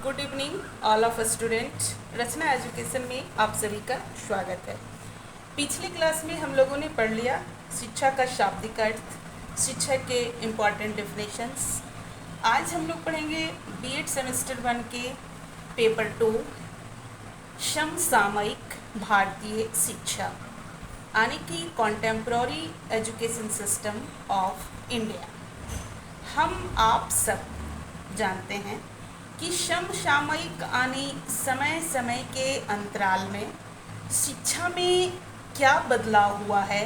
Good evening all of student. Rachna education में आप सभी का स्वागत है। पिछली क्लास में हम लोगों ने पढ़ लिया शिक्षा का शाब्दिक अर्थ, शिक्षा के इम्पॉर्टेंट डेफिनेशंस। आज हम लोग पढ़ेंगे बीएड सेमेस्टर 1 के पेपर 2 समसामयिक भारतीय शिक्षा यानी कि contemporary education system of India. हम आप सब जानते हैं कि समसामयिक यानी समय समय के अंतराल में शिक्षा में क्या बदलाव हुआ है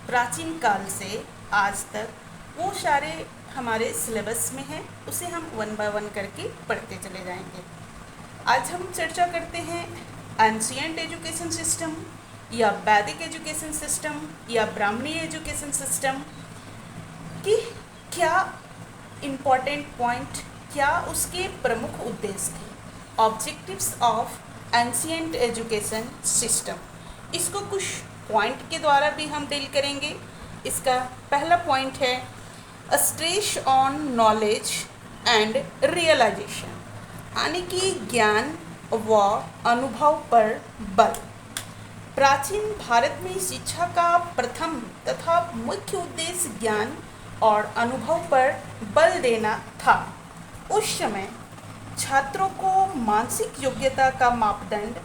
प्राचीन काल से आज तक, वो सारे हमारे सिलेबस में हैं। उसे हम 1 बाय 1 करके पढ़ते चले जाएंगे। आज हम चर्चा करते हैं एंशिएंट एजुकेशन सिस्टम या वैदिक एजुकेशन सिस्टम या ब्राह्मणी एजुकेशन सिस्टम की क्या इम्पॉर्टेंट पॉइंट, क्या उसके प्रमुख उद्देश्य थे, objectives of ancient education system. इसको कुछ पॉइंट के द्वारा भी हम डील करेंगे। इसका पहला पॉइंट है stress on knowledge and realisation यानी कि ज्ञान व अनुभव पर बल। प्राचीन भारत में शिक्षा का प्रथम तथा मुख्य उद्देश्य ज्ञान और अनुभव पर बल देना था। उस समय छात्रों को मानसिक योग्यता का मापदंड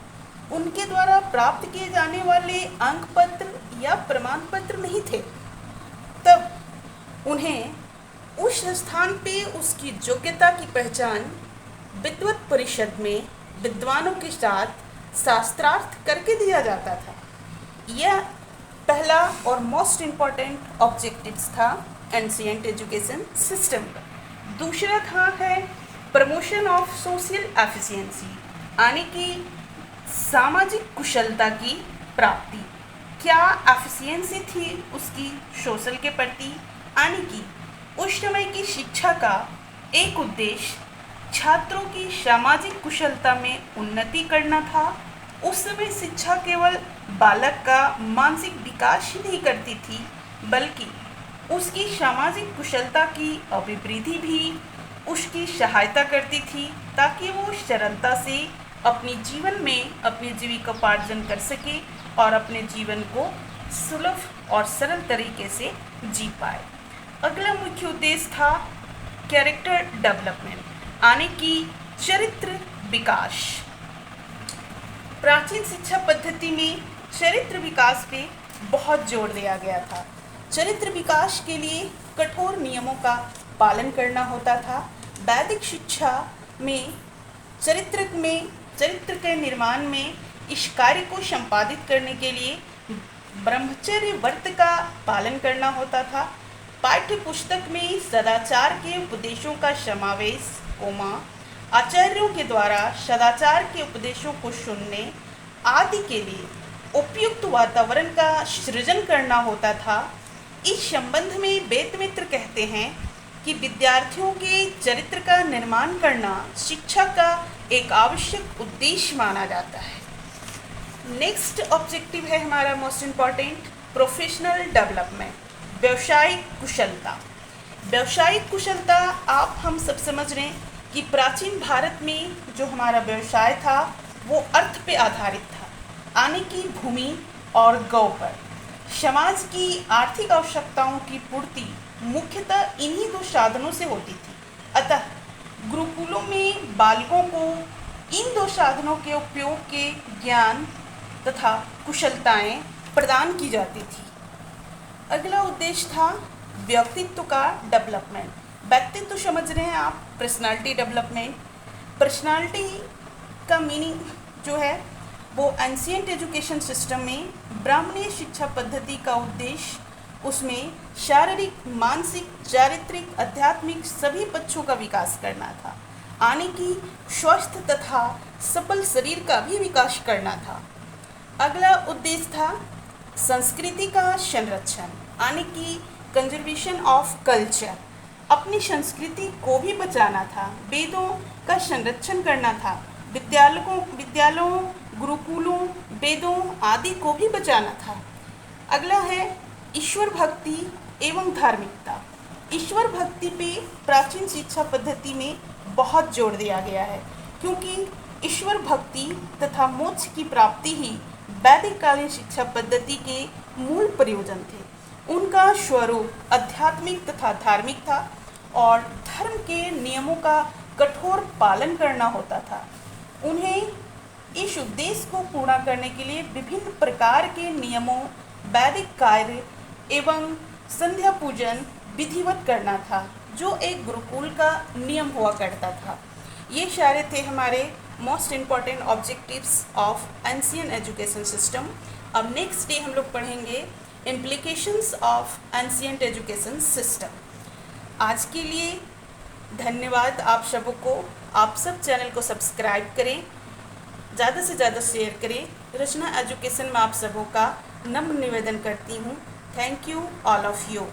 उनके द्वारा प्राप्त किए जाने वाले अंक पत्र या प्रमाण पत्र नहीं थे। तब उन्हें उस स्थान पे उसकी योग्यता की पहचान विद्वत परिषद में विद्वानों के साथ शास्त्रार्थ करके दिया जाता था। यह पहला और मोस्ट इम्पॉर्टेंट ऑब्जेक्टिव्स था एंशिएंट एजुकेशन सिस्टम का। दूसरा था है प्रमोशन ऑफ सोशल एफिशिएंसी यानी कि सामाजिक कुशलता की प्राप्ति। क्या एफिशिएंसी थी उसकी सोशल के प्रति, यानी कि उस समय की शिक्षा का एक उद्देश्य छात्रों की सामाजिक कुशलता में उन्नति करना था। उस समय शिक्षा केवल बालक का मानसिक विकास ही नहीं करती थी, बल्कि उसकी सामाजिक कुशलता की अभिवृद्धि भी उसकी सहायता करती थी, ताकि वो सरलता से अपने जीवन में अपनी जीविकोपार्जन कर सके और अपने जीवन को सुलभ और सरल तरीके से जी पाए। अगला मुख्य उद्देश्य था कैरेक्टर डेवलपमेंट यानी कि चरित्र विकास। प्राचीन शिक्षा पद्धति में चरित्र विकास पे बहुत जोर दिया गया था। चरित्र विकास के लिए कठोर नियमों का पालन करना होता था। वैदिक शिक्षा में चरित्र के निर्माण में इस कार्य को संपादित करने के लिए ब्रह्मचर्य व्रत का पालन करना होता था। पाठ्य पुस्तक में सदाचार के उपदेशों का समावेश, आचार्यों के द्वारा सदाचार के उपदेशों को सुनने आदि के लिए उपयुक्त वातावरण का सृजन करना होता था। इस संबंध में वेदमित्र कहते हैं कि विद्यार्थियों के चरित्र का निर्माण करना शिक्षा का एक आवश्यक उद्देश्य माना जाता है। नेक्स्ट ऑब्जेक्टिव है हमारा मोस्ट इम्पॉर्टेंट प्रोफेशनल डेवलपमेंट, व्यावसायिक कुशलता। व्यावसायिक कुशलता आप हम सब समझ रहे हैं कि प्राचीन भारत में जो हमारा व्यवसाय था वो अर्थ पे आधारित था, यानी कि भूमि और गौ पर। समाज की आर्थिक आवश्यकताओं की पूर्ति मुख्यतः इन्हीं 2 साधनों से होती थी। अतः गुरुकुलों में बालकों को इन 2 साधनों के उपयोग के ज्ञान तथा कुशलताएं प्रदान की जाती थी। अगला उद्देश्य था व्यक्तित्व का डेवलपमेंट। व्यक्तित्व समझ रहे हैं आप, पर्सनालिटी डेवलपमेंट। पर्सनालिटी का मीनिंग जो है वो एंशिएंट एजुकेशन सिस्टम में ब्राह्मणीय शिक्षा पद्धति का उद्देश्य उसमें शारीरिक, मानसिक, चारित्रिक, आध्यात्मिक सभी पक्षों का विकास करना था, यानी कि स्वस्थ तथा सफल शरीर का भी विकास करना था। अगला उद्देश्य था संस्कृति का संरक्षण यानी कि कंजर्वेशन ऑफ कल्चर। अपनी संस्कृति को भी बचाना था, वेदों का संरक्षण करना था, विद्यालयों, गुरुकुलों, वेदों आदि को भी बचाना था। अगला है ईश्वर भक्ति एवं धार्मिकता। ईश्वर भक्ति पे प्राचीन शिक्षा पद्धति में बहुत जोर दिया गया है। क्योंकि ईश्वर भक्ति तथा मोक्ष की प्राप्ति ही वैदिक कालीन शिक्षा पद्धति के मूल प्रयोजन थे। उनका स्वरूप आध्यात्मिक तथा धार्मिक था और धर्म के नियमों का कठोर पालन करना होता था। उन्हें इस उद्देश्य को पूरा करने के लिए विभिन्न प्रकार के नियमों, वैदिक कार्य एवं संध्या पूजन विधिवत करना था, जो एक गुरुकुल का नियम हुआ करता था। ये सारे थे हमारे most important objectives of ancient education system. अब नेक्स्ट डे हम लोग पढ़ेंगे implications of ancient education system. आज के लिए धन्यवाद आप सबों को। आप सब चैनल को सब्सक्राइब करें, ज़्यादा से ज़्यादा शेयर करें। रचना एजुकेशन में आप सबों का नम्र निवेदन करती हूँ। Thank you all of you.